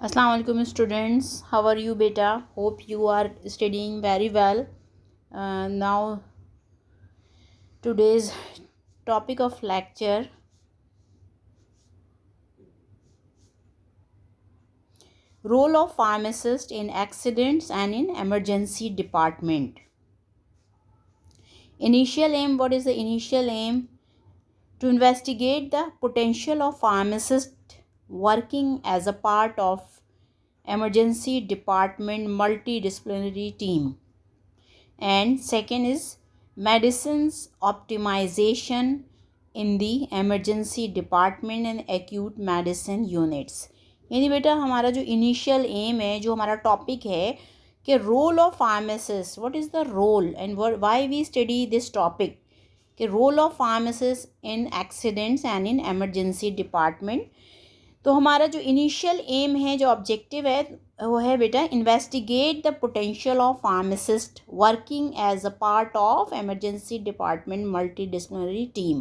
Assalamu alaikum students, how are you beta? Hope you are studying very well. Now today's topic of lecture, role of pharmacist in accidents and in emergency department. Initial aim, what is the initial aim? To investigate the potential of pharmacist working as a part of emergency department multidisciplinary team. And second is medicines optimization in the emergency department and acute medicine units. यानी बेटा हमारा जो initial M है, जो हमारा topic है कि role of pharmacist, what is the role and why we study this topic, कि role of pharmacist in accidents and in emergency department. तो हमारा जो इनिशियल एम है, जो ऑब्जेक्टिव है, वो है बेटा investigate the potential of pharmacist working as a part of emergency department multidisciplinary team.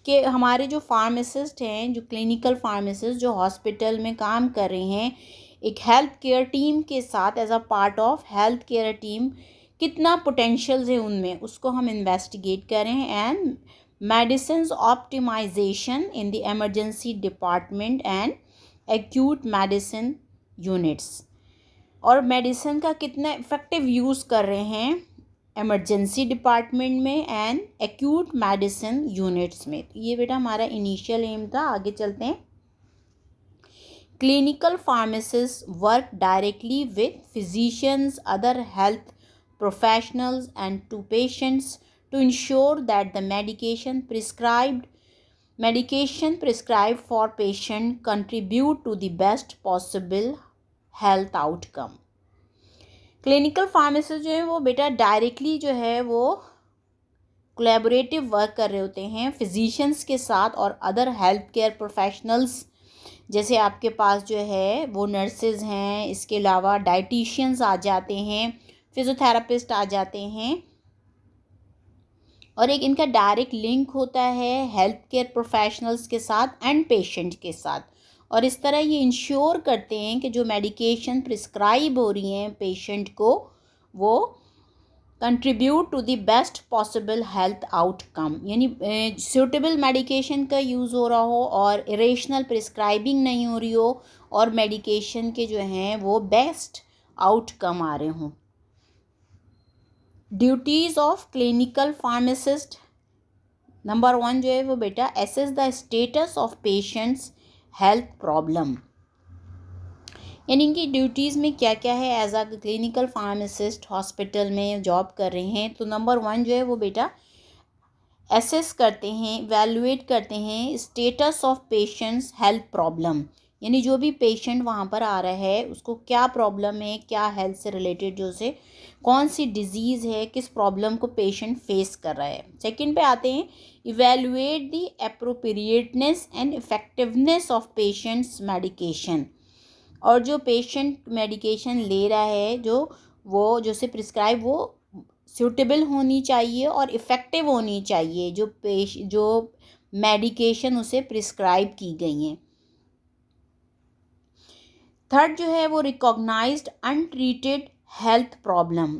कि हमारे जो फार्मासिस्ट हैं, जो क्लिनिकल फार्मासिस्ट जो हॉस्पिटल में काम कर रहे हैं एक हेल्थ केयर टीम के साथ, as a part of health care team, कितना पोटेंशियल्स है उनमें, उसको हम इन्वेस्टिगेट करें. And medicines optimization in the emergency department and acute medicine units. और मेडिसिन का कितना इफ़ेक्टिव यूज़ कर रहे हैं एमरजेंसी डिपार्टमेंट में एंड एक्यूट मेडिसिन यूनिट्स में. तो ये बेटा हमारा इनिशियल एम था. आगे चलते हैं. Clinical pharmacist work directly with physicians, other health professionals and to patients to ensure that the medication prescribed for patient contribute to the best possible health outcome. Clinical pharmacist जो है वो बेटा directly जो है वो कोलैबोरेटिव वर्क कर रहे होते हैं फिजिशियंस के साथ और अदर हेल्थ केयर प्रोफेशनल्स. जैसे आपके पास जो है वो नर्सेज हैं, इसके अलावा डाइटिशियंस आ जाते हैं, फिजियोथेरापिस्ट आ जाते हैं, और एक इनका डायरेक्ट लिंक होता है हेल्थ केयर प्रोफेशनल्स के साथ एंड पेशेंट के साथ. और इस तरह ये इंश्योर करते हैं कि जो मेडिकेशन प्रिस्क्राइब हो रही हैं पेशेंट को, वो contribute to the best possible health outcome. यानी सूटेबल मेडिकेशन का यूज़ हो रहा हो और इरेशनल प्रिस्क्राइबिंग नहीं हो रही हो, और मेडिकेशन के जो हैं वो बेस्ट आउटकम आ रहे हों. Duties of clinical pharmacist. Number 1 जो है वो बेटा assess the status of patients health problem. यानी कि ड्यूटीज़ में क्या क्या है as a clinical pharmacist hospital में जॉब कर रहे हैं. तो नंबर 1 जो है वो बेटा एसेस करते हैं, वैल्यूएट करते हैं status of patients health problem. यानी जो भी पेशेंट वहाँ पर आ रहा है उसको क्या प्रॉब्लम है, क्या हेल्थ से रिलेटेड जो से कौन सी डिजीज़ है, किस प्रॉब्लम को पेशेंट फेस कर रहा है. सेकंड पे आते हैं evaluate the appropriateness and effectiveness of patients medication. और जो पेशेंट मेडिकेशन ले रहा है, जो से प्रिस्क्राइब, वो सूटेबल होनी चाहिए और इफ़ेक्टिव होनी चाहिए जो मेडिकेशन उसे प्रिस्क्राइब की गई हैं. थर्ड जो है वो रिकॉग्नाइज्ड अनट्रीटेड हेल्थ प्रॉब्लम.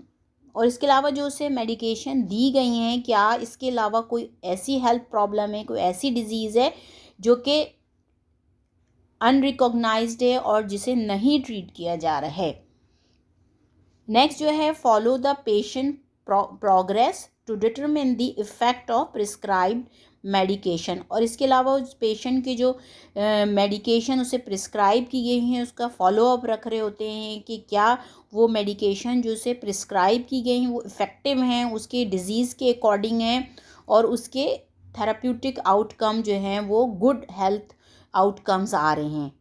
और इसके अलावा जो उसे मेडिकेशन दी गई हैं, क्या इसके अलावा कोई ऐसी हेल्थ प्रॉब्लम है, कोई ऐसी डिजीज़ है जो कि अनरिकॉग्नाइज्ड है और जिसे नहीं ट्रीट किया जा रहा है. नेक्स्ट जो है follow the patient progress to determine the effect of prescribed medication. और इसके अलावा उस पेशेंट की जो मेडिकेशन उसे प्रिस्क्राइब की गई हैं उसका फॉलोअप रख रहे होते हैं कि क्या वो मेडिकेशन जो उसे प्रिस्क्राइब की गई हैं वो इफ़ेक्टिव हैं, उसके डिज़ीज़ के अकॉर्डिंग हैं, और उसके थेराप्यूटिक आउटकम जो हैं वो गुड हेल्थ आउटकम्स आ रहे हैं.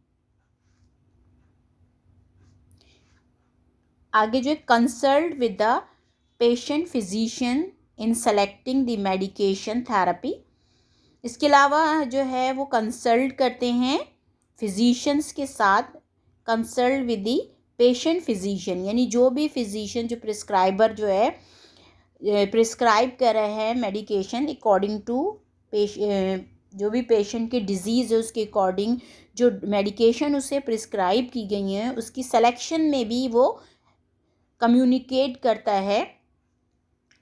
आगे जो है consult with the patient physician in selecting the medication therapy. इसके अलावा जो है वो कंसल्ट करते हैं फिजिशियंस के साथ, consult with the patient physician. यानी जो भी फिजिशियन, जो प्रिस्क्राइबर जो है प्रिस्क्राइब कर रहे हैं मेडिकेशन अकॉर्डिंग टू जो भी पेशेंट की डिज़ीज़ है उसके अकॉर्डिंग जो मेडिकेशन उसे प्रिस्क्राइब की गई हैं उसकी सिलेक्शन में भी वो कम्युनिकेट करता है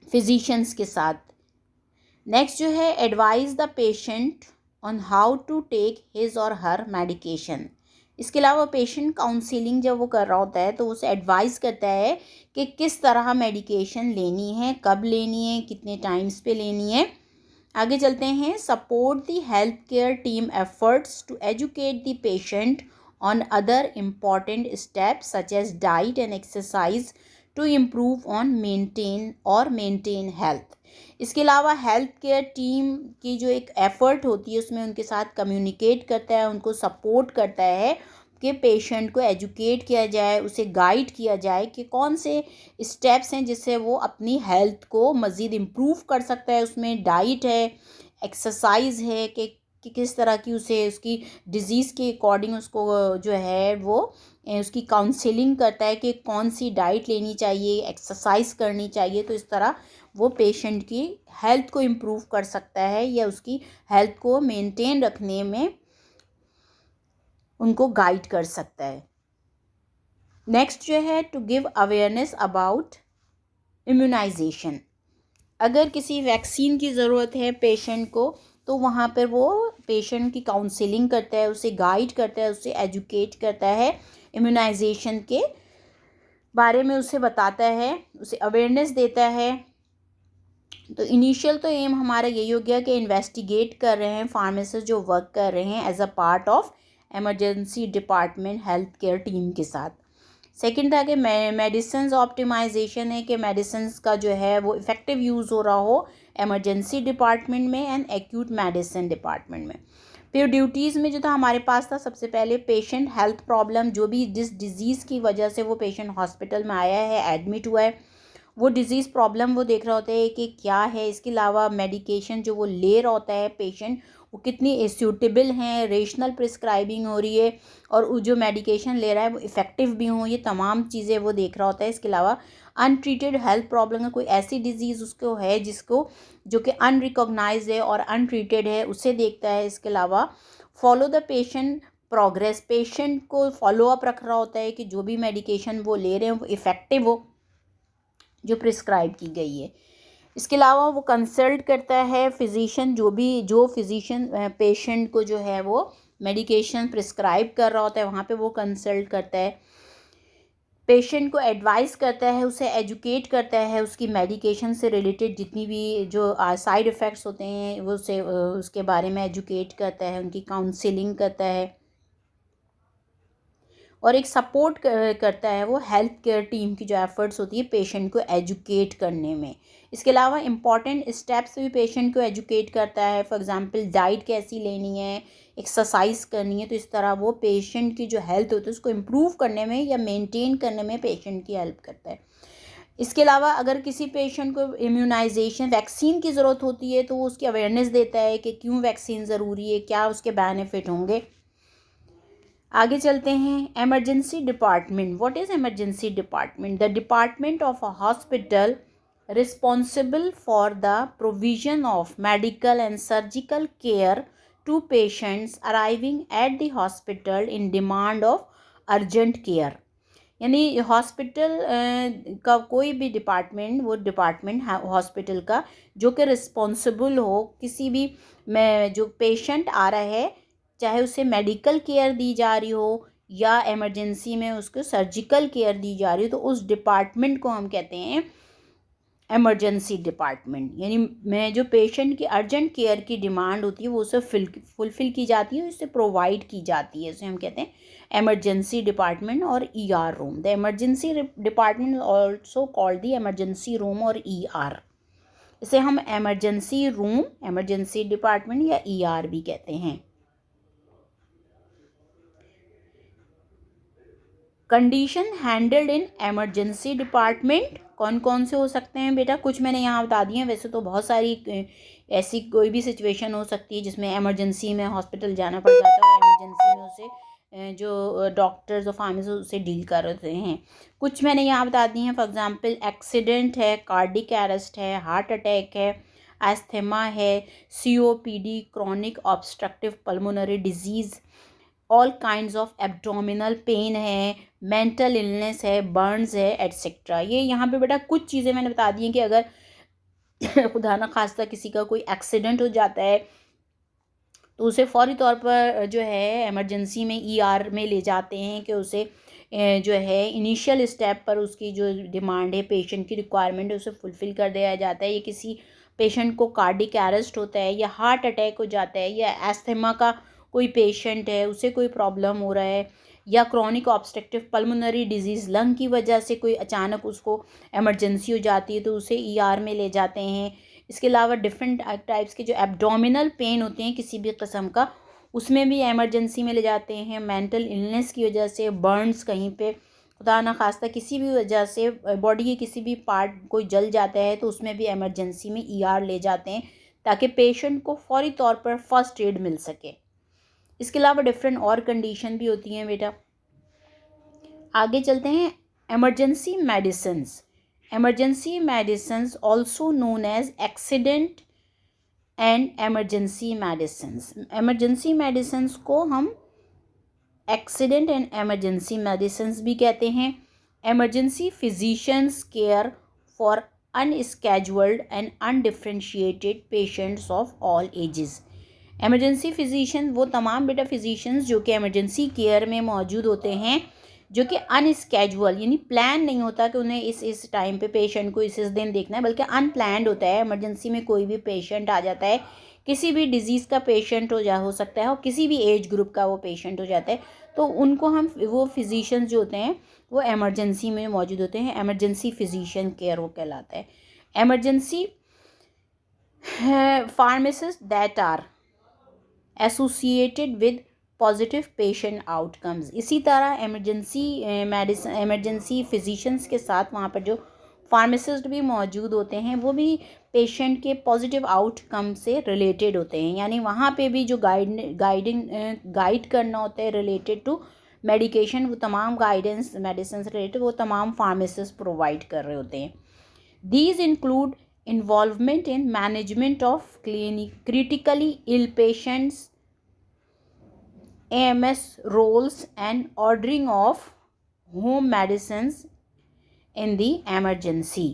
फिजिशियंस के साथ। नेक्स्ट जो है advise the patient on how to take his or her medication. इसके अलावा पेशेंट काउंसलिंग जब वो कर रहा होता है तो उसे एडवाइस करता है कि किस तरह मेडिकेशन लेनी है, कब लेनी है, कितने टाइम्स पे लेनी है। आगे चलते हैं। Support the health care team efforts to educate the patient on other important steps such as diet and exercise to improve on maintain health. इसके अलावा हेल्थ केयर टीम की जो एक एफ़र्ट होती है उसमें उनके साथ कम्युनिकेट करता है, उनको सपोर्ट करता है कि पेशेंट को एजुकेट किया जाए, उसे गाइड किया जाए कि कौन से स्टेप्स हैं जिससे वो अपनी हेल्थ को मज़ीद इम्प्रूव कर सकता है। उसमें डाइट है, एक्सरसाइज है कि किस तरह की उसे उसकी डिज़ीज़ के अकॉर्डिंग उसको जो है वो उसकी काउंसलिंग करता है कि कौन सी डाइट लेनी चाहिए, एक्सरसाइज करनी चाहिए। तो इस तरह वो पेशेंट की हेल्थ को इम्प्रूव कर सकता है या उसकी हेल्थ को मेंटेन रखने में उनको गाइड कर सकता है। नेक्स्ट जो है to give awareness about immunisation. अगर किसी वैक्सीन की ज़रूरत है पेशेंट को तो वहाँ पर वो पेशेंट की काउंसलिंग करता है, उसे गाइड करता है, उसे एजुकेट करता है, इम्यूनाइजेशन के बारे में उसे बताता है, उसे अवेयरनेस देता है। तो इनिशियल तो एम हमारा यही हो गया कि इन्वेस्टिगेट कर रहे हैं फार्मासिस्ट जो वर्क कर रहे हैं as a part of emergency department health care team के साथ। सेकंड था कि मेडिसिन ऑप्टिमाइजेशन है कि मेडिसिन का जो है वो इफ़ेक्टिव यूज़ हो रहा हो एमरजेंसी डिपार्टमेंट में एंड एक्यूट मेडिसिन डिपार्टमेंट में। फिर ड्यूटीज़ में जो था हमारे पास था सबसे पहले पेशेंट हेल्थ प्रॉब्लम, जो भी जिस डिज़ीज़ की वजह से वो पेशेंट हॉस्पिटल में आया है, एडमिट हुआ है, वो डिज़ीज़ प्रॉब्लम वो देख रहा होता है कि क्या है। इसके अलावा मेडिकेशन जो वो ले रहा होता है पेशेंट वो कितनी सूटेबल हैं, रेशनल प्रिस्क्राइबिंग हो रही है और जो मेडिकेशन ले रहा है वो इफ़ेक्टिव भी हों, ये तमाम चीज़ें वो देख रहा होता है। इसके अलावा अनट्रीटेड हेल्थ प्रॉब्लम है, कोई ऐसी डिज़ीज़ उसको है जिसको जो कि अनरिकॉग्नाइज है और अनट्रीटेड है, उसे देखता है। इसके अलावा follow the patient progress, patient को फॉलोअप रख रहा होता है कि जो भी मेडिकेशन वो ले रहे हैं वो इफ़ेक्टिव हो जो प्रिस्क्राइब की गई है। इसके अलावा वो कंसल्ट करता है फिजिशियन, जो फिजिशियन पेशेंट को जो है वो मेडिकेशन प्रिस्क्राइब कर रहा होता है वहाँ पे वो कंसल्ट करता है, पेशेंट को एडवाइस करता है, उसे एजुकेट करता है, उसकी मेडिकेशन से रिलेटेड जितनी भी जो साइड इफ़ेक्ट्स होते हैं वो उसे उसके बारे में एजुकेट करता है, उनकी काउंसलिंग करता है और एक सपोर्ट करता है वो हेल्थ केयर टीम की जो एफर्ट्स होती है पेशेंट को एजुकेट करने में। इसके अलावा इम्पॉर्टेंट स्टेप्स भी पेशेंट को एजुकेट करता है, फॉर एग्जांपल डाइट कैसी लेनी है, एक्सरसाइज करनी है। तो इस तरह वो पेशेंट की जो हेल्थ होती है उसको इम्प्रूव करने में या मेंटेन करने में पेशेंट की हेल्प करता है। इसके अलावा अगर किसी पेशेंट को इम्यूनाइजेशन वैक्सीन की ज़रूरत होती है तो वो उसकी अवेयरनेस देता है कि क्यों वैक्सीन ज़रूरी है, क्या उसके बेनिफिट होंगे। आगे चलते हैं। Emergency department, what is emergency department? The department of a hospital responsible for the provision of medical and surgical care to patients arriving at the hospital in demand of urgent care। यानी hospital का कोई भी department, वो department hospital का जो कि responsible हो किसी भी में जो पेशेंट आ रहा है, चाहे उसे मेडिकल केयर दी जा रही हो या इमरजेंसी में उसको सर्जिकल केयर दी जा रही हो, तो उस डिपार्टमेंट को हम कहते हैं एमरजेंसी डिपार्टमेंट। यानी मैं जो पेशेंट की अर्जेंट केयर की डिमांड होती है वो उसे फुलफ़िल की जाती है, उससे प्रोवाइड की जाती है, इसे हम कहते हैं एमरजेंसी डिपार्टमेंट और ER room. The emergency department also called the emergency room और ईआर। इसे हम एमरजेंसी रूम, एमरजेंसी डिपार्टमेंट या ईआर भी कहते हैं। कंडीशन हैंडल्ड इन एमरजेंसी डिपार्टमेंट कौन कौन से हो सकते हैं बेटा? कुछ मैंने यहाँ बता दिए हैं, वैसे तो बहुत सारी ऐसी कोई भी सिचुएशन हो सकती है जिसमें एमरजेंसी में हॉस्पिटल जाना पड़ जाता है और एमरजेंसी में उसे जो डॉक्टर्स और फार्मासिस्ट उससे डील कर रहे हैं। कुछ मैंने यहाँ बता दी हैं, फॉर एग्जांपल एक्सीडेंट है, कार्डिक अरेस्ट है, हार्ट अटैक है, एस्थमा है, COPD, chronic obstructive pulmonary disease, all kinds of abdominal pain है, मेंटल इलनेस है, बर्न्स है, एट्सेट्रा। ये यहाँ पे बेटा कुछ चीज़ें मैंने बता दी हैं कि अगर खुदा न खास्ता किसी का कोई एक्सीडेंट हो जाता है तो उसे फ़ौरी तौर पर जो है इमरजेंसी में ER में ले जाते हैं कि उसे जो है इनिशियल स्टेप पर उसकी जो डिमांड है, पेशेंट की रिक्वायरमेंट है, उसे फुलफ़िल कर दिया जाता है। ये किसी पेशेंट को कार्डिक अरेस्ट होता है या हार्ट अटैक हो जाता है या एस्थमा का कोई पेशेंट है, उसे कोई प्रॉब्लम हो रहा है, या chronic obstructive pulmonary disease lung की वजह से कोई अचानक उसको इमरजेंसी हो जाती है तो उसे ER में ले जाते हैं। इसके अलावा डिफरेंट टाइप्स के जो एब्डोमिनल पेन होते हैं किसी भी किस्म का, उसमें भी इमरजेंसी में ले जाते हैं। मेंटल इलनेस की वजह से, बर्न्स कहीं पे खुदा ना खास्ता किसी भी वजह से बॉडी के किसी भी पार्ट कोई जल जाता है तो उसमें भी इमरजेंसी में ER ले जाते हैं ताकि पेशेंट को फौरी तौर पर फर्स्ट एड मिल सके। इसके अलावा डिफरेंट और कंडीशन भी होती हैं बेटा। आगे चलते हैं, emergency medicines. Emergency medicines also known as accident and emergency medicines. Emergency medicines को हम एक्सीडेंट एंड इमरजेंसी मेडिसिन्स भी कहते हैं। Emergency physicians care for unscheduled and undifferentiated patients of all ages. Emergency physician वो तमाम बेटा फिजिशियंस जो कि इमरजेंसी केयर में मौजूद होते हैं, जो कि अनस्केड्यूल यानी प्लान नहीं होता कि उन्हें इस टाइम पे पेशेंट को इस दिन देखना है, बल्कि अनप्लान्ड होता है। इमरजेंसी में कोई भी पेशेंट आ जाता है, किसी भी डिजीज़ का पेशेंट हो सकता है और किसी भी एज ग्रुप का वो पेशेंट हो जाता है, तो उनको हम वो फिजिशियंस जो होते हैं वो इमरजेंसी में मौजूद होते हैं। इमरजेंसी फिजिशियन केयर वो कहलाता है। Emergency pharmacist that are associated with positive patient outcomes. इसी तरह इमरजेंसी फिजिशियंस के साथ वहाँ पर जो फार्मासिस्ट भी मौजूद होते हैं वो भी पेशेंट के पॉजिटिव आउटकम से रिलेटेड होते हैं। यानी वहाँ पे भी जो गाइड करना होता है रिलेटेड टू मेडिकेशन, वो तमाम गाइडेंस मेडिसिन से रिलेटेड वो तमाम फार्मासिस्ट प्रोवाइड कर रहे होते हैं। These include involvement in management of critically ill patients, AMS roles and ordering of home medicines in the emergency।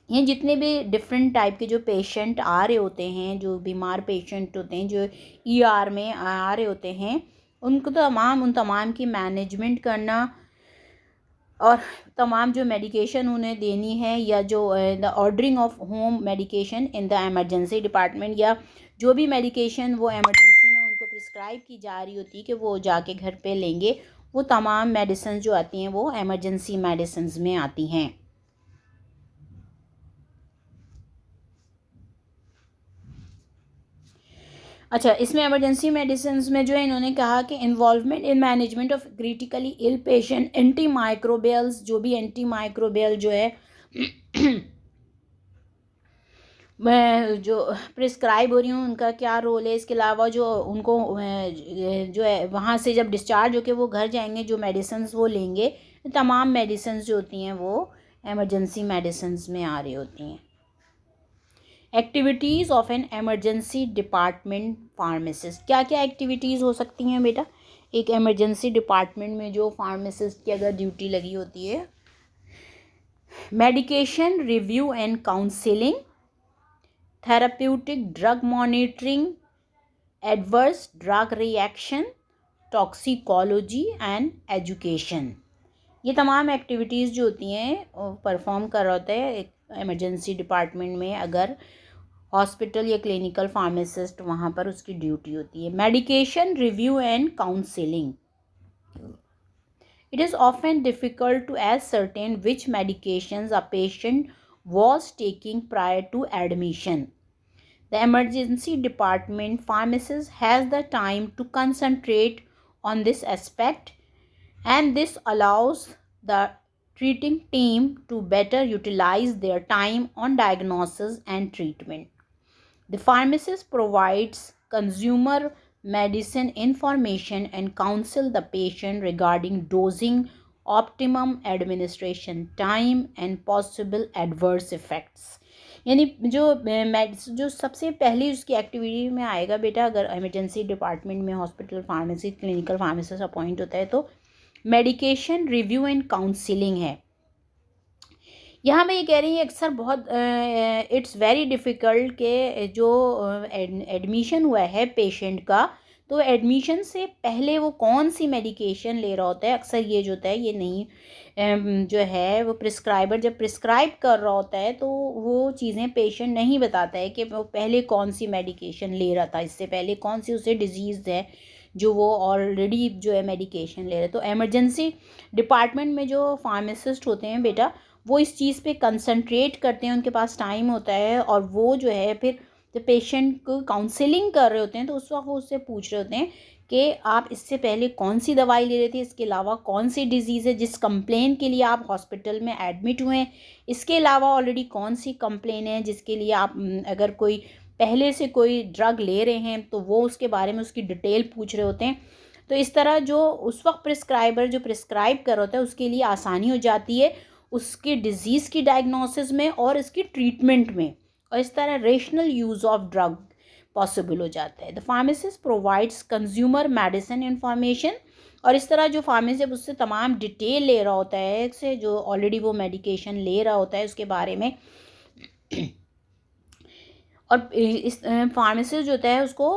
ये जितने भी डिफरेंट टाइप के जो पेशेंट आ रहे होते हैं, जो बीमार पेशेंट होते हैं, जो ER में आ रहे होते हैं, उन तमाम की मैनेजमेंट करना और तमाम जो मेडिकेशन उन्हें देनी है, या जो the ordering of home medication in the emergency department, या जो भी मेडिकेशन वो इमरजेंसी में उनको प्रिस्क्राइब की जा रही होती है कि वो जाके घर पे लेंगे, वो तमाम मेडिसिन जो आती हैं वो इमरजेंसी मेडिसिन में आती हैं। अच्छा, इसमें इमरजेंसी मेडिसिन में जो है इन्होंने कहा कि involvement in management of critically ill patient, anti microbials, जो भी एंटी माइक्रोबियल जो है जो प्रिस्क्राइब हो रही हूँ उनका क्या रोल है। इसके अलावा जो उनको जो है वहाँ से जब डिस्चार्ज होकर वो घर जाएंगे, जो मेडिसिन वो लेंगे, तमाम मेडिसिन जो होती हैं वो इमरजेंसी मेडिसिन में आ रही होती हैं। Activities of an emergency department pharmacist. क्या क्या एक्टिविटीज़ हो सकती हैं बेटा एक एमरजेंसी डिपार्टमेंट में जो फार्मासिस्ट की अगर ड्यूटी लगी होती है? Medication review and counselling, therapeutic drug monitoring, adverse drug reaction, toxicology and education. ये तमाम एक्टिविटीज़ जो होती हैं परफॉर्म कर रहा होता है एक इमरजेंसी डिपार्टमेंट में, अगर हॉस्पिटल या क्लिनिकल फार्मासिस्ट वहाँ पर उसकी ड्यूटी होती है। Medication review and counselling. It is often difficult to ascertain which medications a patient was taking prior to admission. The emergency department pharmacist has the time to concentrate on this aspect, and this allows the treating team to better utilize their time on diagnosis and treatment. The pharmacist provides consumer medicine information and counsel the patient regarding dosing, optimum administration time and possible adverse effects. यानी जो सबसे पहली उसकी activity में आएगा बेटा, अगर emergency department में hospital pharmacy clinical pharmacist appoint होता है तो मेडिकेशन रिव्यू एंड काउंसलिंग है। यहाँ मैं ये कह रही हूँ अक्सर बहुत इट्स वेरी डिफ़िकल्ट के जो एडमिशन हुआ है पेशेंट का, तो एडमिशन से पहले वो कौन सी मेडिकेशन ले रहा होता है, अक्सर ये जो होता है ये नहीं जो है वो प्रिस्क्राइबर जब प्रिस्क्राइब कर रहा होता है तो वो चीज़ें पेशेंट नहीं बताता है कि वो पहले कौन सी मेडिकेशन ले रहा था, इससे पहले कौन सी उसे डिजीज़ है जो वो ऑलरेडी जो है मेडिकेशन ले रहे हैं। तो एमरजेंसी डिपार्टमेंट में जो फार्मासिस्ट होते हैं बेटा, वो इस चीज़ पे कंसंट्रेट करते हैं, उनके पास टाइम होता है, और वो जो है फिर जब पेशेंट को काउंसलिंग कर रहे होते हैं तो उस वक्त वो उससे पूछ रहे होते हैं कि आप इससे पहले कौन सी दवाई ले रहे थे, इसके अलावा कौन सी डिजीज़ है जिस कंप्लेन के लिए आप हॉस्पिटल में एडमिट हुए हैं, इसके अलावा ऑलरेडी कौन सी कंप्लेन है जिसके लिए आप अगर कोई पहले से कोई ड्रग ले रहे हैं तो वो उसके बारे में उसकी डिटेल पूछ रहे होते हैं। तो इस तरह जो उस वक्त प्रिस्क्राइबर जो प्रिस्क्राइब कर रहा होता है उसके लिए आसानी हो जाती है उसकी डिज़ीज़ की डायग्नोसिस में और इसकी ट्रीटमेंट में, और इस तरह rational use of drug possible हो जाता है। The pharmacist provides consumer medicine information, और इस तरह जो फार्मेसी जब उससे तमाम डिटेल ले रहा होता है से जो ऑलरेडी वो मेडिकेशन ले रहा होता है उसके बारे में और इस फार्मासिस्ट जो होता है उसको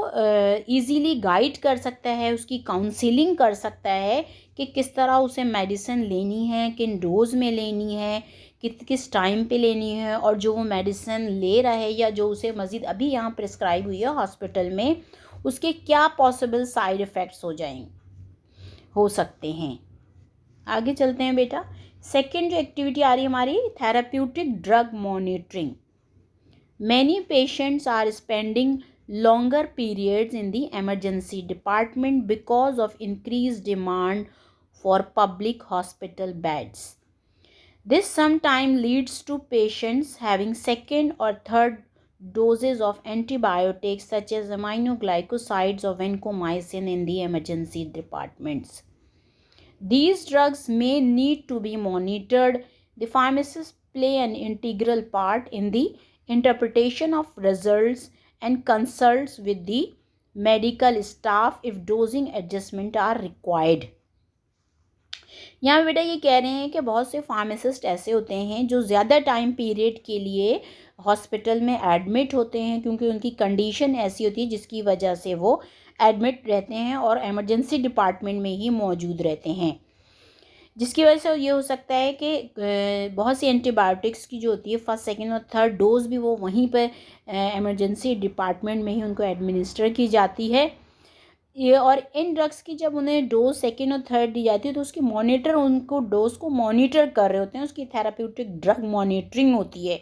इजीली गाइड कर सकता है, उसकी काउंसलिंग कर सकता है कि किस तरह उसे मेडिसिन लेनी है, किन डोज में लेनी है, किस टाइम पे लेनी है, और जो वो मेडिसिन ले रहा है या जो उसे मज़ीद अभी यहाँ प्रिस्क्राइब हुई है हॉस्पिटल में उसके क्या पॉसिबल साइड इफ़ेक्ट्स हो सकते हैं। आगे चलते हैं बेटा। सेकेंड जो एक्टिविटी आ रही है हमारी therapeutic drug monitoring. Many patients are spending longer periods in the emergency department because of increased demand for public hospital beds. This sometimes leads to patients having second or third doses of antibiotics such as aminoglycosides or vancomycin in the emergency departments. These drugs may need to be monitored. The pharmacists play an integral part in the interpretation of results and consults with the medical staff if dosing adjustment are required. यहाँ बेटा ये कह रहे हैं कि बहुत से pharmacist ऐसे होते हैं जो ज़्यादा टाइम पीरियड के लिए हॉस्पिटल में एडमिट होते हैं क्योंकि उनकी कंडीशन ऐसी होती है जिसकी वजह से वो एडमिट रहते हैं और इमरजेंसी डिपार्टमेंट में ही मौजूद रहते हैं, जिसकी वजह से ये हो सकता है कि बहुत सी एंटीबायोटिक्स की जो होती है फर्स्ट सेकंड और थर्ड डोज भी वो वहीं पर इमरजेंसी डिपार्टमेंट में ही उनको एडमिनिस्टर की जाती है ये, और इन ड्रग्स की जब उन्हें डोज सेकंड और थर्ड दी जाती है तो उसकी मॉनिटर उनको डोज को मॉनिटर कर रहे होते हैं, उसकी थेराप्यूटिक ड्रग मॉनिटरिंग होती है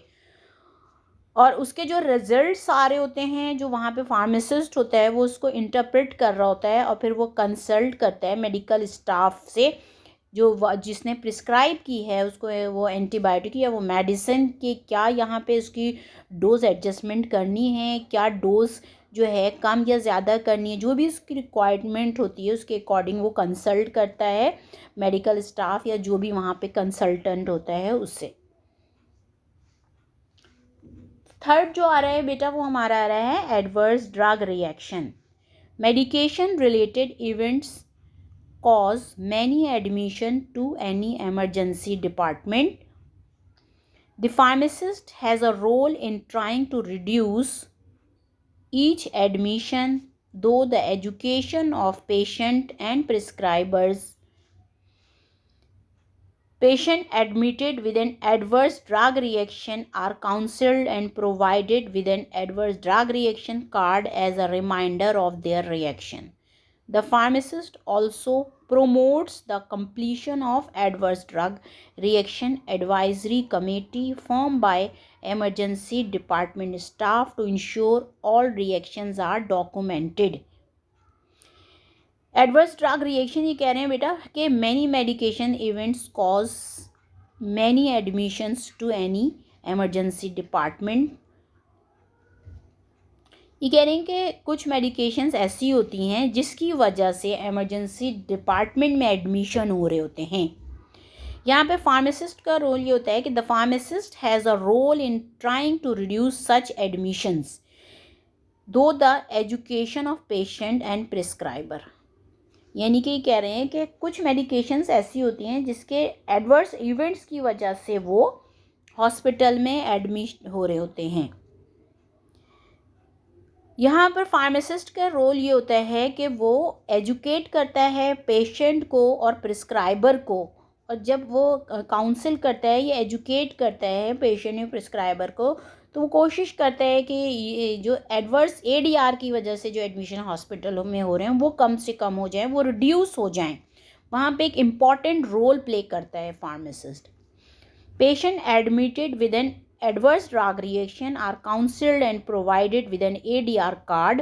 और उसके जो रिजल्ट्स आ रहे होते हैं जो वहाँ पे फार्मासिस्ट होता है वो उसको इंटरप्रेट कर रहा होता है और फिर वो कंसल्ट करता है मेडिकल स्टाफ से जो जिसने प्रिस्क्राइब की है उसको वो एंटीबायोटिक या वो मेडिसिन के क्या यहाँ पे उसकी डोज एडजस्टमेंट करनी है, क्या डोज जो है कम या ज़्यादा करनी है, जो भी उसकी रिक्वायरमेंट होती है उसके अकॉर्डिंग वो कंसल्ट करता है मेडिकल स्टाफ या जो भी वहाँ पे कंसल्टेंट होता है उससे। थर्ड जो आ रहा है बेटा वो हमारा आ रहा है adverse drug reaction. Medication related events cause many admission to any emergency department. The pharmacist has a role in trying to reduce each admission, though the education of patient and prescribers. Patient admitted with an adverse drug reaction are counseled and provided with an adverse drug reaction card as a reminder of their reaction. The pharmacist also promotes the completion of adverse drug reaction advisory committee formed by emergency department staff to ensure all reactions are documented. Adverse drug reaction ये कह रहे हैं बेटा कि many medication events cause many admissions to any emergency department. ये कह रहे हैं कि कुछ मेडिकेशंस ऐसी होती हैं जिसकी वजह से एमरजेंसी डिपार्टमेंट में एडमिशन हो रहे होते हैं। यहाँ पे फार्मासिस्ट का रोल ये होता है कि the pharmacist has a role in trying to reduce such admissions though the education of patient and prescriber. यानी कि कह रहे हैं कि कुछ मेडिकेशंस ऐसी होती हैं जिसके एडवर्स इवेंट्स की वजह से वो हॉस्पिटल में एडमिट हो रहे होते हैं। यहाँ पर फार्मासिस्ट का रोल ये होता है कि वो एजुकेट करता है पेशेंट को और प्रिस्क्राइबर को, और जब वो काउंसिल करता है, ये एजुकेट करता है पेशेंट या प्रिस्क्राइबर को, तो वो कोशिश करता है कि ये जो एडवर्स एडीआर की वजह से जो एडमिशन हॉस्पिटलों में हो रहे हैं वो कम से कम हो जाएं, वो रिड्यूस हो जाएं। वहाँ पे एक इम्पॉर्टेंट रोल प्ले करता है pharmacist. Patient admitted with an adverse drug reaction are counseled and provided with an ADR card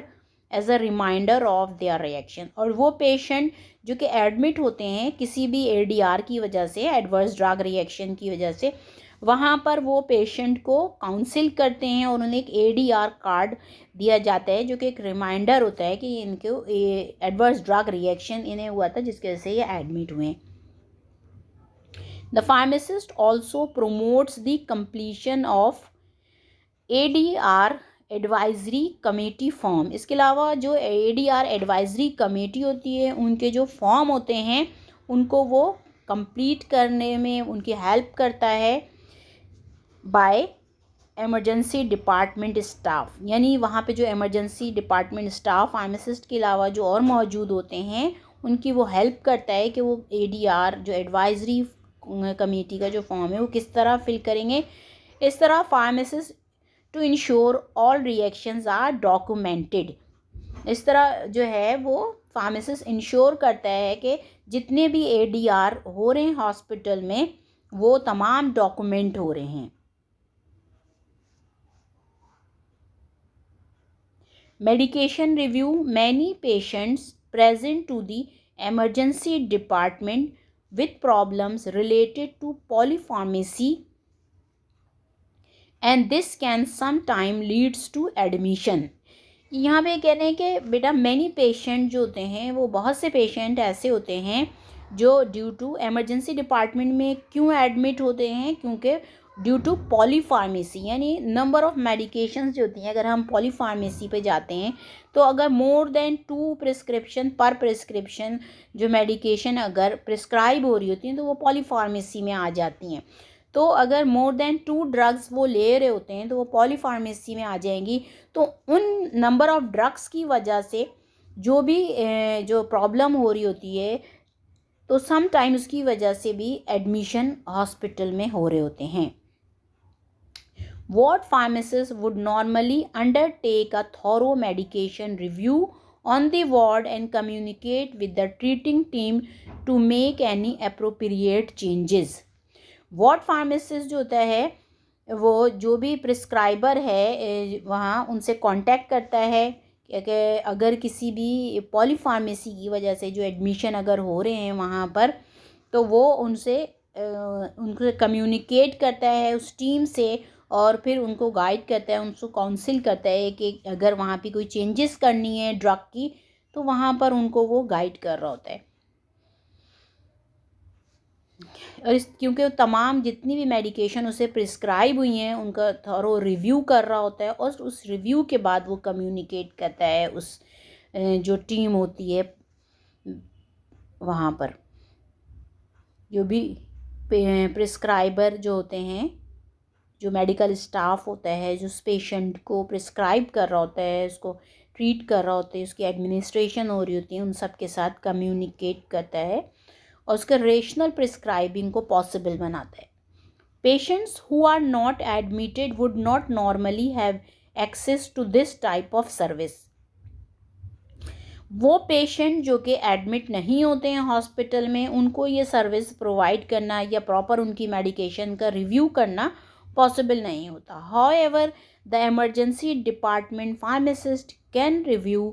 as a reminder of their reaction। और वो पेशेंट जो कि एडमिट होते हैं किसी भी ADR की वजह से, एडवर्स ड्रग रिएक्शन की वजह से, वहाँ पर वो पेशेंट को काउंसिल करते हैं और उन्हें एक ADR कार्ड दिया जाता है जो कि एक रिमाइंडर होता है कि इनको एडवर्स ड्रग रिएक्शन इन्हें हुआ था जिसकी वजह से ये एडमिट हुए हैं। The pharmacist also promotes the completion of ADR advisory committee form. इसके अलावा जो ADR एडवाइजरी कमेटी होती है उनके जो फॉर्म होते हैं उनको वो कंप्लीट करने में उनकी हेल्प करता है बाय एमरजेंसी डिपार्टमेंट स्टाफ। यानी वहाँ पे जो एमरजेंसी डिपार्टमेंट स्टाफ फार्मासिस्ट के अलावा जो और मौजूद होते हैं उनकी वो हेल्प करता है कि वो ADR जो एडवाइजरी कमेटी का जो फॉर्म है वो किस तरह फिल करेंगे। इस तरह pharmacist to ensure all reactions are documented. इस तरह जो है वो फार्मासिस्ट इंश्योर करता है कि जितने भी ADR हो रहे हैं हॉस्पिटल में वो तमाम डॉक्यूमेंट हो रहे हैं। Medication review. Many patients present to the emergency department with problems related to polypharmacy and this can sometime leads to admission। यहाँ पे कह रहे हैं कि बेटा मैनी पेशेंट जो होते हैं वो बहुत से पेशेंट ऐसे होते हैं जो ड्यू टू एमरजेंसी डिपार्टमेंट में क्यों एडमिट होते हैं, क्योंकि ड्यू टू पॉलीफार्मेसी, यानी नंबर ऑफ़ मेडिकेशंस जो होती हैं, अगर हम पॉलीफार्मेसी पे जाते हैं तो अगर मोर देन 2 प्रिस्क्रिप्शन पर प्रिस्क्रिप्शन जो मेडिकेशन अगर प्रिस्क्राइब हो रही होती हैं तो वो पॉलीफार्मेसी में आ जाती हैं। तो अगर मोर देन 2 ड्रग्स वो ले रहे होते हैं तो वो पॉलीफार्मेसी में आ जाएंगी। तो उन नंबर ऑफ़ ड्रग्स की वजह से जो भी जो प्रॉब्लम हो रही होती है तो सम टाइम उसकी वजह से भी एडमिशन हॉस्पिटल में हो रहे होते हैं। What pharmacist would normally undertake a thorough medication review on the ward and communicate with the treating team to make any appropriate changes। What pharmacist जो होता है वो जो भी प्रिस्क्राइबर है वहाँ उनसे कांटेक्ट करता है कि अगर किसी भी पॉलीफार्मेसी की वजह से जो एडमिशन अगर हो रहे हैं वहाँ पर तो वो उनसे कम्युनिकेट करता है उस टीम से और फिर उनको गाइड करता है, उनको काउंसिल करता है कि अगर वहाँ पे कोई चेंजेस करनी है ड्रग की तो वहाँ पर उनको वो गाइड कर रहा होता है। और क्योंकि तमाम जितनी भी मेडिकेशन उसे प्रिस्क्राइब हुई हैं उनका थॉरो रिव्यू कर रहा होता है और उस रिव्यू के बाद वो कम्युनिकेट करता है उस जो टीम होती है वहाँ पर, जो भी प्रिस्क्राइबर जो होते हैं, जो मेडिकल स्टाफ होता है जो पेशेंट को प्रिस्क्राइब कर रहा होता है, उसको ट्रीट कर रहा होता है, उसकी एडमिनिस्ट्रेशन हो रही होती है, उन सब के साथ कम्युनिकेट करता है और उसका रेशनल प्रिस्क्राइबिंग को पॉसिबल बनाता है। Patients who are not admitted would not normally have access to this type of service. वो पेशेंट जो कि एडमिट नहीं होते हैं हॉस्पिटल में उनको ये सर्विस प्रोवाइड करना या प्रॉपर उनकी मेडिकेशन का रिव्यू करना पॉसिबल नहीं होता। However, the emergency department pharmacist can review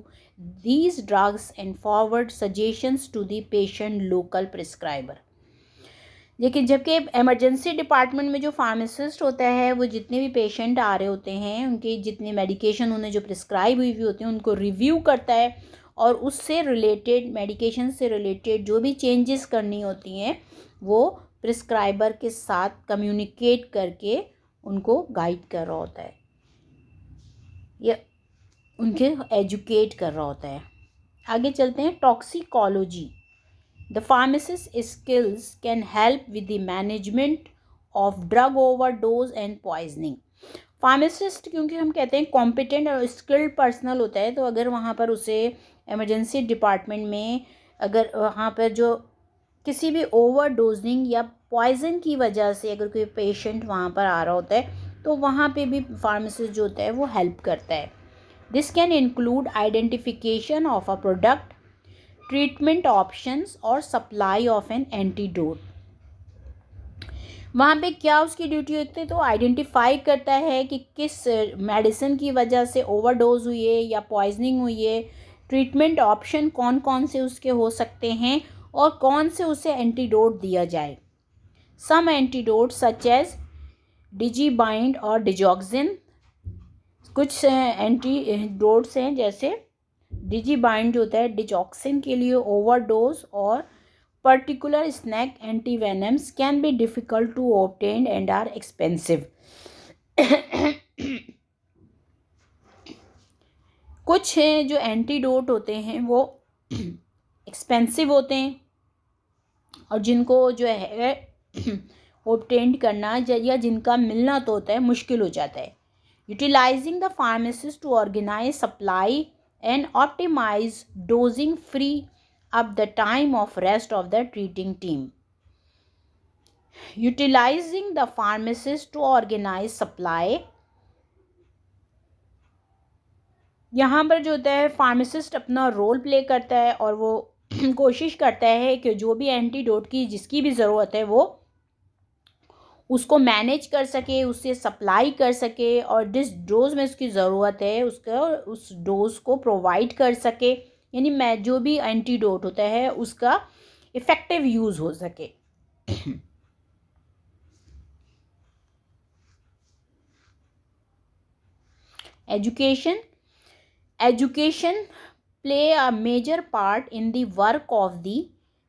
these drugs and forward suggestions to the patient local prescriber। लेकिन जबकि एमरजेंसी डिपार्टमेंट में जो फार्मासिस्ट होता है वो जितने भी पेशेंट आ रहे होते हैं उनकी जितनी मेडिकेशन उन्हें जो प्रिस्क्राइब हुई होती हैं उनको रिव्यू करता है और उससे रिलेटेड मेडिकेशन से रिलेटेड जो भी चेंजेस करनी होती हैं वो प्रिस्क्राइबर के साथ कम्युनिकेट करके उनको गाइड कर रहा होता है या उनके एजुकेट कर रहा होता है। आगे चलते हैं, toxicology. The pharmacist skills can help with the management of drug overdose and poisoning. Pharmacist क्योंकि हम कहते हैं कॉम्पिटेंट और स्किल्ड पर्सनल होता है, तो अगर वहाँ पर उसे इमरजेंसी डिपार्टमेंट में अगर वहाँ पर जो किसी भी ओवरडोजिंग या पॉइजन की वजह से अगर कोई पेशेंट वहाँ पर आ रहा होता है तो वहाँ पे भी फार्मासिस्ट जो होता है वो हेल्प करता है। This can include identification of a product, treatment options और सप्लाई ऑफ एन एंटीडोट। वहाँ पे क्या उसकी ड्यूटी होती है, तो आइडेंटिफाई करता है कि किस मेडिसिन की वजह से ओवरडोज हुई है या पॉइजनिंग हुई है, ट्रीटमेंट ऑप्शन कौन कौन से उसके हो सकते हैं और कौन से उसे एंटीडोट दिया जाए। सम एंटीडोट सच एज डिजीबाइंड और डिजॉक्सिन, कुछ एंटीडोट्स हैं जैसे डिजीबाइंड जो होता है डिजॉक्सिन के लिए ओवरडोज, और particular snake antivenoms can be difficult to obtain and are expensive. कुछ जो एंटीडोट होते हैं वो एक्सपेंसिव होते हैं और जिनको जो है ऑब्टेन करना या जिनका मिलना तो होता है मुश्किल हो जाता है। Utilising the pharmacist to organise supply and optimize dosing, free up the time of rest of the treating team. Utilizing the pharmacist to organize supply, यहाँ पर जो होता है फार्मासिस्ट अपना रोल प्ले करता है और वो कोशिश करता है कि जो भी एंटीडोट की जिसकी भी ज़रूरत है वो उसको मैनेज कर सके, उससे सप्लाई कर सके और जिस डोज में उसकी ज़रूरत है उसका उस डोज को प्रोवाइड कर सके, यानी मैं जो भी एंटीडोट होता है उसका इफ़ेक्टिव यूज़ हो सके। Education play a major part in the work of the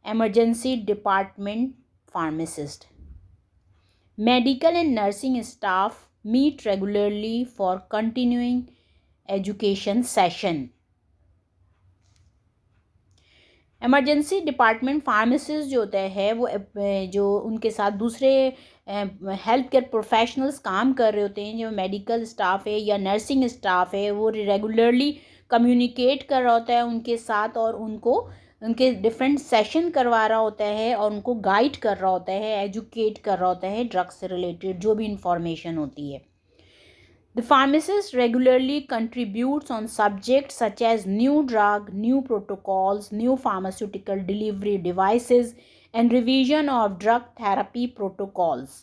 emergency department pharmacist. Medical and nursing staff meet regularly for continuing education session. Emergency department pharmacist जो होता है वो जो उनके साथ दूसरे हेल्थ केयर प्रोफेशनल्स काम कर रहे होते हैं, जो मेडिकल स्टाफ है या नर्सिंग स्टाफ है, वो रेगुलरली कम्युनिकेट कर रहा होता है उनके साथ और उनको उनके डिफरेंट सेशन करवा रहा होता है और उनको गाइड कर रहा होता है, एजुकेट कर रहा होता है ड्रग से रिलेटेड जो भी इंफॉर्मेशन होती है। The pharmacist regularly contributes on subjects such as new drug, new protocols, new pharmaceutical delivery devices, and revision of drug therapy protocols.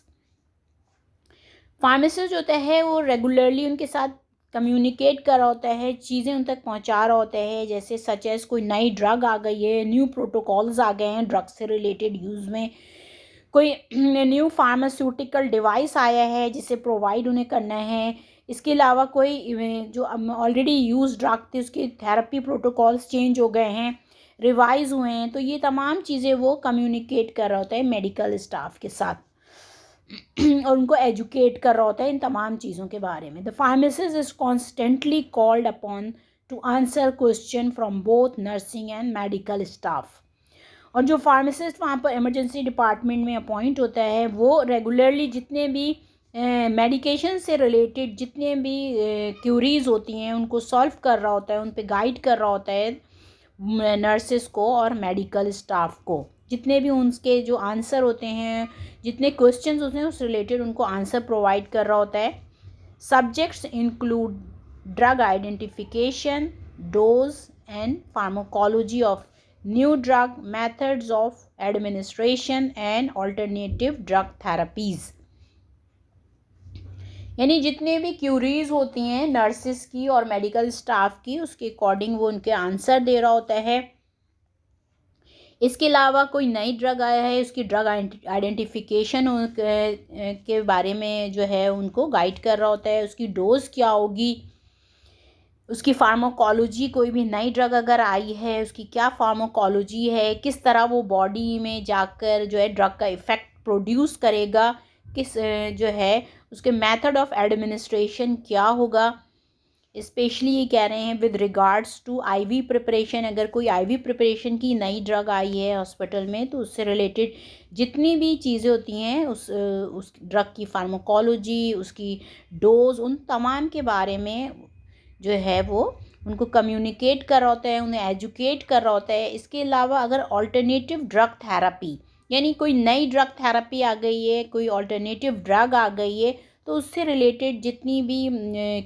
Pharmacist होता है वो रेगुलरली उनके साथ कम्युनिकेट कर रहा होता है, चीज़ें उन तक पहुंचा रहा होता है, जैसे सच एज कोई नई ड्रग आ गई है, न्यू प्रोटोकॉल्स आ गए हैं ड्रग से रिलेटेड यूज़ में, कोई न्यू फार्मास्यूटिकल डिवाइस आया है जिसे प्रोवाइड उन्हें करना है, इसके अलावा कोई जो ऑलरेडी यूज ड्रग थी उसके थेरेपी प्रोटोकॉल्स चेंज हो गए हैं, रिवाइज हुए हैं, तो ये तमाम चीज़ें वो कम्युनिकेट कर रहा होता है मेडिकल स्टाफ के साथ और उनको एजुकेट कर रहा होता है इन तमाम चीज़ों के बारे में। The pharmacist is constantly called upon two answer question from both nursing and medical staff. और जो फार्मासिस्ट वहाँ पर इमरजेंसी डिपार्टमेंट में अपॉइंट होता है वो रेगुलरली जितने भी मेडिकेशन से रिलेटेड जितने भी क्यूरीज होती हैं उनको सॉल्व कर रहा होता है, उन पे गाइड कर रहा होता है नर्सेस को और मेडिकल स्टाफ को, जितने भी उनके जो आंसर होते हैं, जितने क्वेश्चंस होते हैं उस रिलेटेड उनको आंसर प्रोवाइड कर रहा होता है। Subjects include drug identification, dose and pharmacology of new drug, methods of administration and alternative drug therapies. यानी जितने भी क्यूरीज होती हैं नर्सिस की और मेडिकल स्टाफ की उसके अकॉर्डिंग वो उनके आंसर दे रहा होता है। इसके अलावा कोई नई ड्रग आया है उसकी ड्रग आइडेंटिफिकेशन के बारे में जो है उनको गाइड कर रहा होता है, उसकी डोज क्या होगी, उसकी फार्माकोलॉजी, कोई भी नई ड्रग अगर आई है उसकी क्या फार्माकोलॉजी है, किस तरह वो बॉडी में जाकर जो है ड्रग का इफ़ेक्ट प्रोड्यूस करेगा, किस जो है उसके मेथड ऑफ एडमिनिस्ट्रेशन क्या होगा। स्पेशली ये कह रहे हैं with regards to IV preparation, अगर कोई आईवी प्रिपरेशन की नई ड्रग आई है हॉस्पिटल में तो उससे रिलेटेड जितनी भी चीज़ें होती हैं उस ड्रग की फार्माकोलॉजी, उसकी डोज, उन तमाम के बारे में जो है वो उनको कम्युनिकेट कर रहा होता है, उन्हें एजुकेट कर रहा होता है। इसके अलावा अगर ऑल्टरनेटिव ड्रग थेरेपी, यानी कोई नई ड्रग थेरेपी आ गई है, कोई ऑल्टरनेटिव ड्रग आ गई है, तो उससे रिलेटेड जितनी भी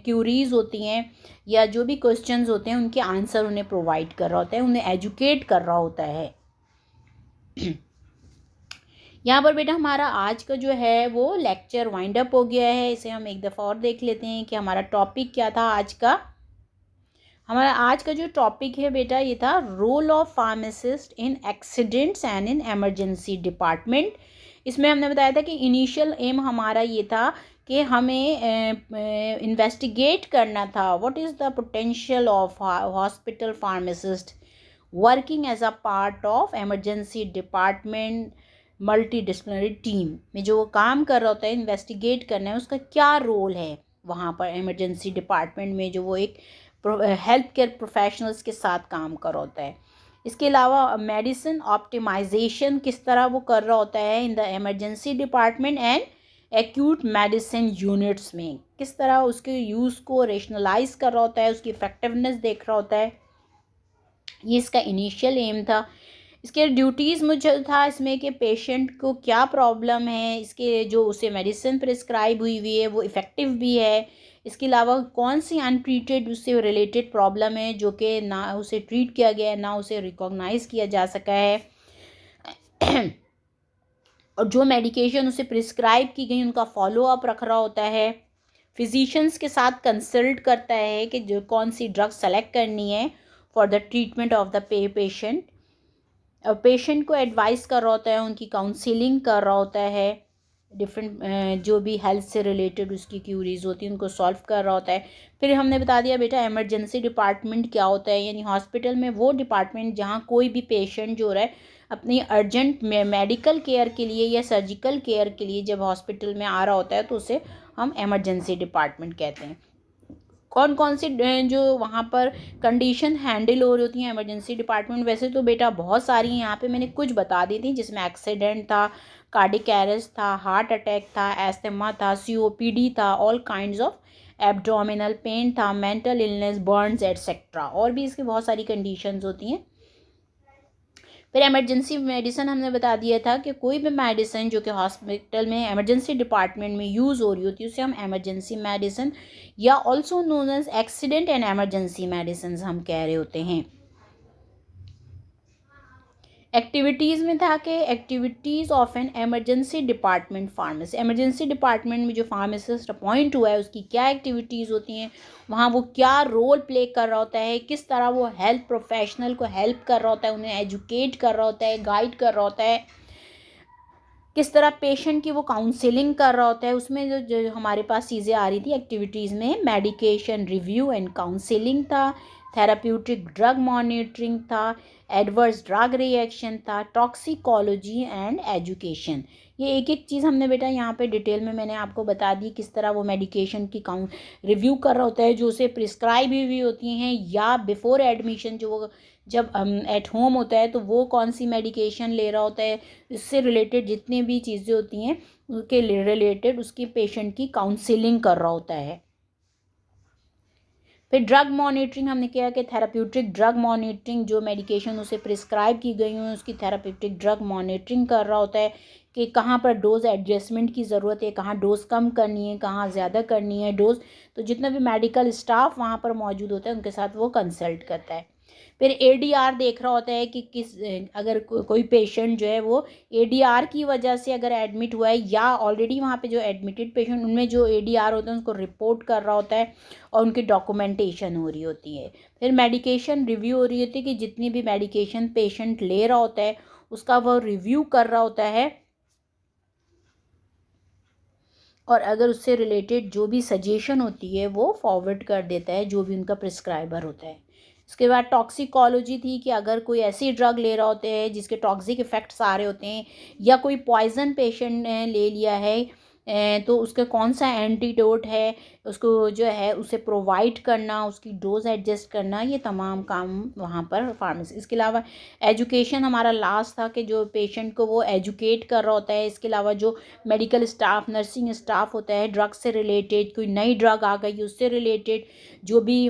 क्यूरीज होती हैं या जो भी क्वेश्चंस होते हैं उनके आंसर उन्हें प्रोवाइड कर रहा होता है, उन्हें एजुकेट कर रहा होता है। यहाँ पर बेटा हमारा आज का जो है वो लेक्चर वाइंड अप हो गया है। इसे हम एक दफ़ा और देख लेते हैं कि हमारा टॉपिक क्या था आज का। हमारा आज का जो टॉपिक है बेटा ये था role of pharmacist in accidents and in emergency department. इसमें हमने बताया था कि इनिशियल एम हमारा ये था कि हमें इन्वेस्टिगेट करना था what is the potential of hospital pharmacist working as a part of emergency department multi disciplinary team में जो वो काम कर रहा होता है, इन्वेस्टिगेट करना है उसका क्या रोल है वहाँ पर एमरजेंसी डिपार्टमेंट में, जो वो एक हेल्थ केयर प्रोफेशनल्स के साथ काम कर रहा होता है। इसके अलावा मेडिसिन ऑप्टिमाइजेशन किस तरह वो कर रहा होता है in the emergency department and acute medicine units में, किस तरह उसके यूज़ को रेशनलाइज कर रहा होता है, उसकी इफेक्टिवनेस देख रहा होता है। ये इसका इनिशियल एम था। इसके ड्यूटीज़ मुझे था इसमें कि पेशेंट को क्या प्रॉब्लम है, इसके जो उसे मेडिसिन प्रिस्क्राइब हुई है वो इफ़ेक्टिव भी है, इसके अलावा कौन सी अनट्रीटेड उससे रिलेटेड प्रॉब्लम है जो कि ना उसे ट्रीट किया गया है ना उसे रिकॉग्नाइज किया जा सका है, और जो मेडिकेशन उसे प्रिस्क्राइब की गई उनका फॉलो अप रख रहा होता है। फिजिशियंस के साथ कंसल्ट करता है कि जो कौन सी ड्रग सेलेक्ट करनी है for the treatment of the patient. Patient को एडवाइस कर रहा होता है, उनकी काउंसलिंग कर रहा होता है, डिफरेंट जो भी हेल्थ से रिलेटेड उसकी क्यूरीज होती हैं उनको सॉल्व कर रहा होता है। फिर हमने बता दिया बेटा एमरजेंसी डिपार्टमेंट क्या होता है, यानी हॉस्पिटल में वो डिपार्टमेंट जहाँ कोई भी पेशेंट जो है अपनी अर्जेंट मेडिकल केयर के लिए या सर्जिकल केयर के लिए जब हॉस्पिटल में आ रहा होता है तो उसे हम एमरजेंसी डिपार्टमेंट कहते हैं। कौन कौन सी जो वहाँ पर कंडीशन हैंडल हो रही होती हैं एमरजेंसी डिपार्टमेंट, वैसे तो बेटा बहुत सारी हैं, यहाँ पे मैंने कुछ बता दी थी जिसमें एक्सीडेंट था, कार्डिक अरेस्ट था, हार्ट अटैक था, एस्थमा था, सीओपीडी था, all kinds of abdominal pain था, मेंटल इलनेस, बर्न्स एटसेट्रा, और भी इसकी बहुत सारी कंडीशंस होती हैं। फिर एमरजेंसी मेडिसिन हमने बता दिया था कि कोई भी मेडिसिन जो कि हॉस्पिटल में एमरजेंसी डिपार्टमेंट में यूज़ हो रही होती है उसे हम एमरजेंसी मेडिसिन या also known as accident and emergency medicine हम कह रहे होते हैं। एक्टिविटीज़ में था कि activities of an emergency department pharmacy, emergency department में जो फार्मासिस्ट अपॉइंट हुआ है उसकी क्या एक्टिविटीज़ होती हैं, वहाँ वो क्या रोल प्ले कर रहा होता है, किस तरह वो हेल्थ प्रोफेशनल को हेल्प कर रहा होता है, उन्हें एजुकेट कर रहा होता है, गाइड कर रहा होता है, किस तरह पेशेंट की वो काउंसलिंग कर रहा होता है। उसमें जो हमारे पास चीज़ें आ रही थी एक्टिविटीज़ में, मेडिकेशन रिव्यू एंड काउंसलिंग था, थेराप्यूटिक ड्रग मॉनिटरिंग था, एडवर्स ड्रग रिएक्शन था, टॉक्सिकोलॉजी एंड एजुकेशन। ये एक एक चीज़ हमने बेटा यहाँ पे डिटेल में मैंने आपको बता दी, किस तरह वो मेडिकेशन की रिव्यू कर रहा होता है जो उसे प्रिस्क्राइब हुई होती हैं, या बिफोर एडमिशन जो वो जब एट होम होता है तो वो कौन सी मेडिकेशन ले रहा होता है, इससे रिलेटेड जितनी भी चीज़ें होती हैं उसके रिलेटेड उसकी पेशेंट की काउंसलिंग कर रहा होता है। फिर ड्रग मॉनिटरिंग हमने किया कि थेराप्यूटिक ड्रग मॉनिटरिंग, जो मेडिकेशन उसे प्रिस्क्राइब की गई हुई उसकी थेराप्यूटिक ड्रग मॉनिटरिंग कर रहा होता है कि कहाँ पर डोज एडजस्टमेंट की ज़रूरत है, कहाँ डोज कम करनी है, कहाँ ज़्यादा करनी है डोज। तो जितना भी मेडिकल स्टाफ वहाँ पर मौजूद होता है उनके साथ वो कंसल्ट करता है। फिर एडीआर देख रहा होता है कि किस अगर कोई पेशेंट जो है वो एडीआर की वजह से अगर एडमिट हुआ है या ऑलरेडी वहाँ पे जो एडमिटेड पेशेंट उनमें जो एडीआर होते हैं उसको रिपोर्ट कर रहा होता है और उनकी डॉक्यूमेंटेशन हो रही होती है। फिर मेडिकेशन रिव्यू हो रही होती है कि जितनी भी मेडिकेशन पेशेंट ले रहा होता है उसका वो रिव्यू कर रहा होता है और अगर उससे रिलेटेड जो भी सजेशन होती है वो फॉरवर्ड कर देता है जो भी उनका प्रिस्क्राइबर होता है। इसके बाद टॉक्सिकोलॉजी थी कि अगर कोई ऐसी ड्रग ले रहा होते हैं जिसके टॉक्सिक इफ़ेक्ट्स आ रहे होते हैं, या कोई पॉइज़न पेशेंट ने ले लिया है, तो उसका कौन सा एंटीडोट है, उसको जो है उसे प्रोवाइड करना, उसकी डोज एडजस्ट करना, ये तमाम काम वहाँ पर फार्मेसी। इसके अलावा एजुकेशन हमारा लास्ट था कि जो पेशेंट को वो एजुकेट कर रहा होता है। इसके अलावा जो मेडिकल स्टाफ, नर्सिंग स्टाफ होता है, ड्रग से रिलेटेड, कोई नई ड्रग आ गई उससे रिलेटेड जो भी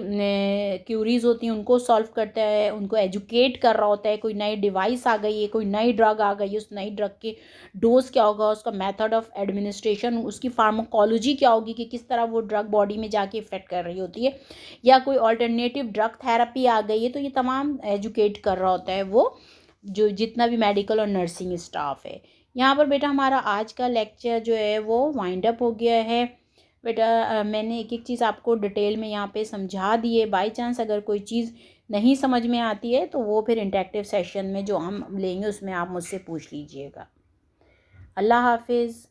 क्यूरीज होती हैं उनको सॉल्व करता है, उनको एजुकेट कर रहा होता है। कोई नई डिवाइस आ गई है, कोई नई ड्रग आ गई है, उस नई ड्रग के डोज क्या होगा, उसका मेथड ऑफ एडमिनिस्ट्रेशन, उसकी फार्माकोलॉजी क्या होगी कि किस तरह वो ड्रग बॉडी में जाके इफेक्ट कर रही होती है, या कोई अल्टरनेटिव ड्रग थेरेपी आ गई है, तो ये तमाम एजुकेट कर रहा होता है वो जो जितना भी मेडिकल और नर्सिंग स्टाफ है। यहाँ पर बेटा हमारा आज का लेक्चर जो है वो वाइंड अप हो गया है। बेटा मैंने एक एक चीज़ आपको डिटेल में यहाँ पे समझा दी है। बाई चांस अगर कोई चीज़ नहीं समझ में आती है तो वो फिर इंटरेक्टिव सेशन में जो हम लेंगे उसमें आप मुझसे पूछ लीजिएगा। अल्लाह हाफिज़।